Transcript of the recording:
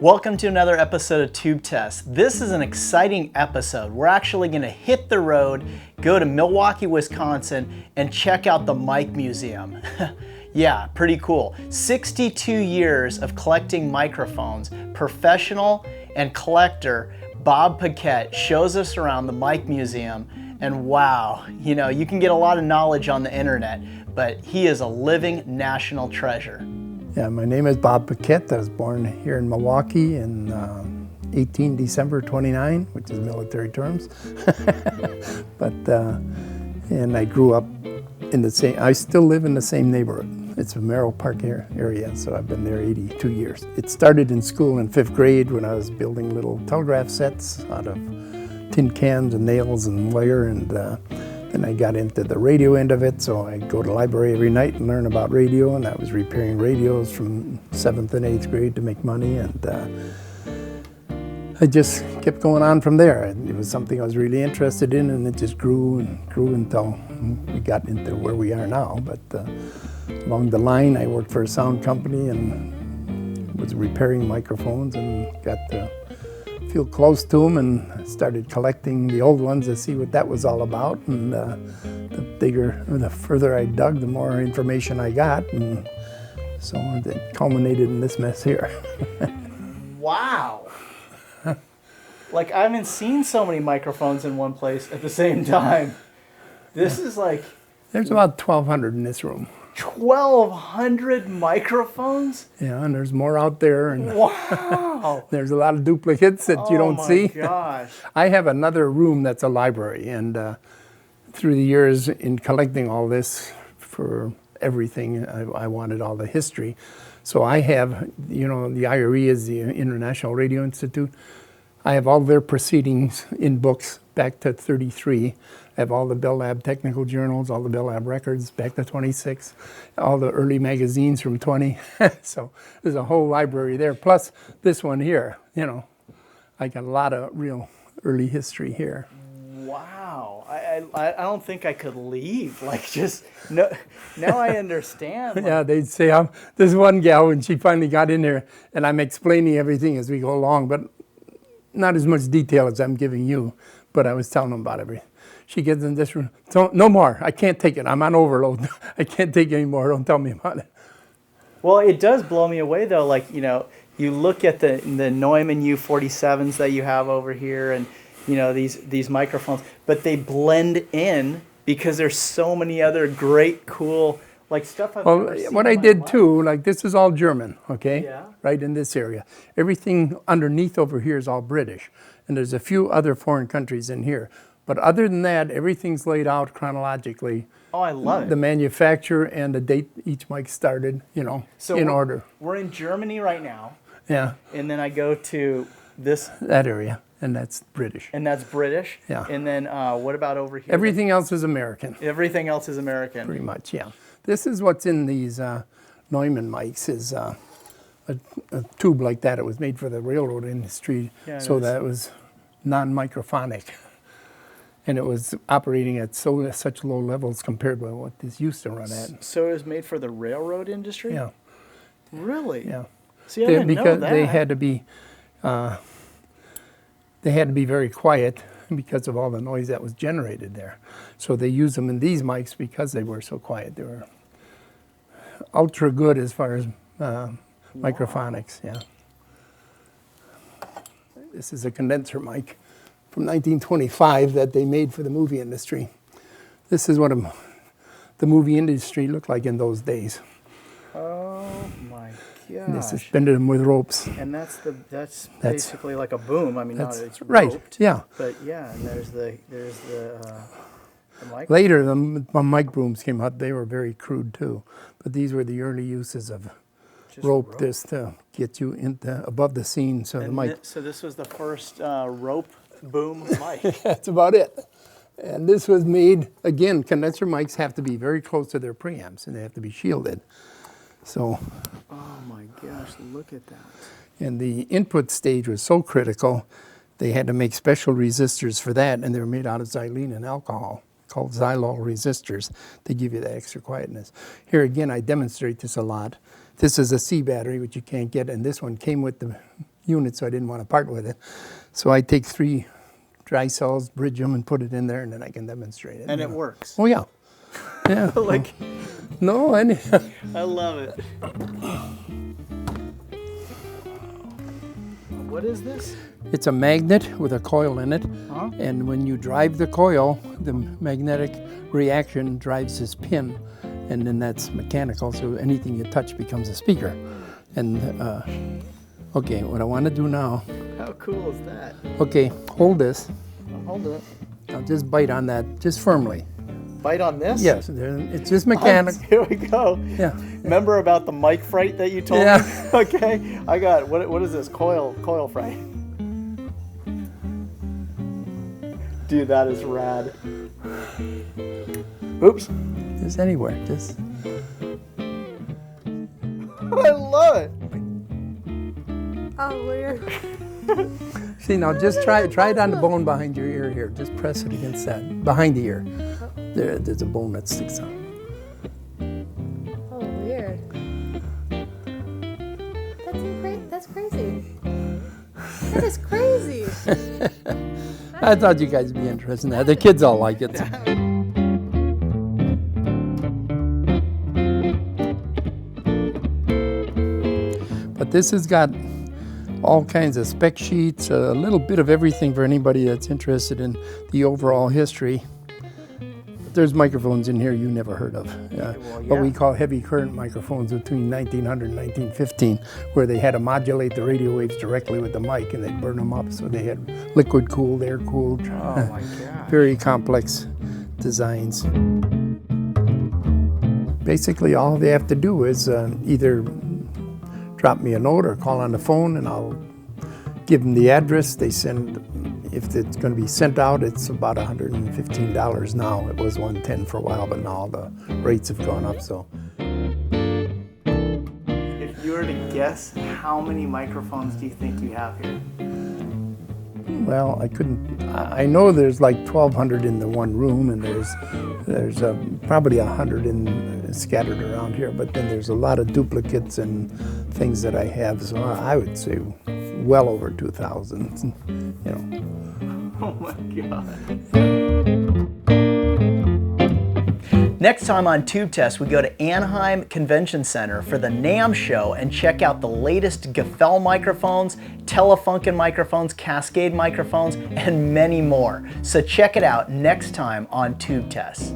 Welcome to another episode of Tube Test. This is an exciting episode. We're actually going to hit the road, go to Milwaukee, Wisconsin, and check out the Mic Museum. Yeah, pretty cool. 62 years of collecting microphones, professional and collector Bob Paquette shows us around the Mic Museum, and wow, you can get a lot of knowledge on the internet, but he is a living national treasure. Yeah, my name is Bob Paquette. I was born here in Milwaukee in 18 December 29, which is military terms. And I grew up I still live in the same neighborhood. It's a Merrill Park area, so I've been there 82 years. It started in school in 5th grade when I was building little telegraph sets out of tin cans and nails and wire, and then I got into the radio end of it, so I'd go to the library every night and learn about radio, and I was repairing radios from 7th and 8th grade to make money, and I just kept going on from there. It was something I was really interested in, and it just grew and grew until we got into where we are now. But along the line, I worked for a sound company and was repairing microphones and got to feel close to them and started collecting the old ones to see what that was all about. And the further I dug, the more information I got, and so it culminated in this mess here. Wow. Like, I haven't seen so many microphones in one place at the same time. This is like... There's about 1,200 in this room. 1,200 microphones? Yeah, and there's more out there. And wow! There's a lot of duplicates that you don't see. Oh my gosh. I have another room that's a library, and through the years in collecting all this for everything, I wanted all the history. So I have, the IRE is the International Radio Institute. I have all their proceedings in books back to 33. I have all the Bell Lab technical journals, all the Bell Lab records back to 26, all the early magazines from 20. So there's a whole library there, plus this one here. I got a lot of real early history here. Wow. I don't think I could leave. Now I understand. Yeah, they'd say, this one gal, when she finally got in there, and I'm explaining everything as we go along, but not as much detail as I'm giving you, but I was telling them about everything. She gets in this room, no more, I can't take it, I'm on overload. I can't take it anymore, don't tell me about it. Well, it does blow me away though, you look at the Neumann U47s that you have over here, and these microphones, but they blend in because there's so many other great, cool, stuff I've never seen. What I did too, this is all German, okay? Yeah. Right in this area. Everything underneath over here is all British, and there's a few other foreign countries in here. But other than that, everything's laid out chronologically. Oh, I love it. The manufacturer and the date each mic started, so in order. We're in Germany right now. Yeah. And then I go to that area, and that's British. And that's British? Yeah. And then what about over here? Everything else is American. Everything else is American. Pretty much, yeah. This is what's in these Neumann mics, is a tube like that. It was made for the railroad industry, so that it was non-microphonic. And it was operating at such low levels compared to what this used to run at. So it was made for the railroad industry? Yeah. Really? Yeah. See, I didn't know that. They had to be very quiet because of all the noise that was generated there. So they used them in these mics because they were so quiet. They were ultra good as far as microphonics, yeah. This is a condenser mic from 1925 that they made for the movie industry. This is what the movie industry looked like in those days. Oh my gosh. They suspended them with ropes. And that's basically like a boom. I mean, it's right, roped, yeah. But yeah, and there's the mic. Later, the mic booms came out. They were very crude too. But these were the early uses of rope this to get you above the scene. So the mic. So this was the first rope boom mic. That's about it. And this was made, again, condenser mics have to be very close to their preamps, and they have to be shielded. So. Oh my gosh, look at that. And the input stage was so critical, they had to make special resistors for that, and they were made out of xylene and alcohol, called xylol resistors, to give you that extra quietness. Here again, I demonstrate this a lot. This is a C battery, which you can't get, and this one came with the unit, so I didn't want to part with it. So I take 3 dry cells, bridge them, and put it in there, and then I can demonstrate it. And it works. Oh, yeah. Yeah. Like, No, and I love it. What is this? it's a magnet with a coil in it. Huh? And when you drive the coil, the magnetic reaction drives this pin, and then that's mechanical, so anything you touch becomes a speaker. And okay, what I want to do now, How cool is that? okay, hold this. I'm holding it. Now just bite on that, just firmly. Bite on this? Yes, it's just mechanical. Here we go. Yeah. Remember about the mic fright that you told Yeah. me? Okay. I got, what is this? Coil fright. Dude, that is rad. Oops. Just anywhere, just. I love it. Oh, weird. See, now just try it on the bone behind your ear here. Just press it against that, behind the ear. There's a bone that sticks out. Oh, weird. That's crazy. That is crazy. I thought you guys would be interested in that. The kids all like it. But this has got all kinds of spec sheets, a little bit of everything for anybody that's interested in the overall history. There's microphones in here you never heard of. What we call heavy current microphones between 1900 and 1915, where they had to modulate the radio waves directly with the mic and they'd burn them up. So they had liquid cooled, air cooled. Oh my God. Very complex designs. Basically, all they have to do is either drop me a note or call on the phone, and I'll give them the address. They send, if it's going to be sent out, it's about $115 now. It was $110 for a while, but now the rates have gone up. So, If you were to guess, how many microphones do you think you have here? well, I know there's like 1,200 in the one room, and there's probably 100 scattered around here. But then there's a lot of duplicates and things that I have. So I would say well over 2,000. You know. Oh my God. Next time on Tube Test, we go to Anaheim Convention Center for the NAMM show and check out the latest Gefell microphones, Telefunken microphones, Cascade microphones, and many more. So check it out next time on Tube Test.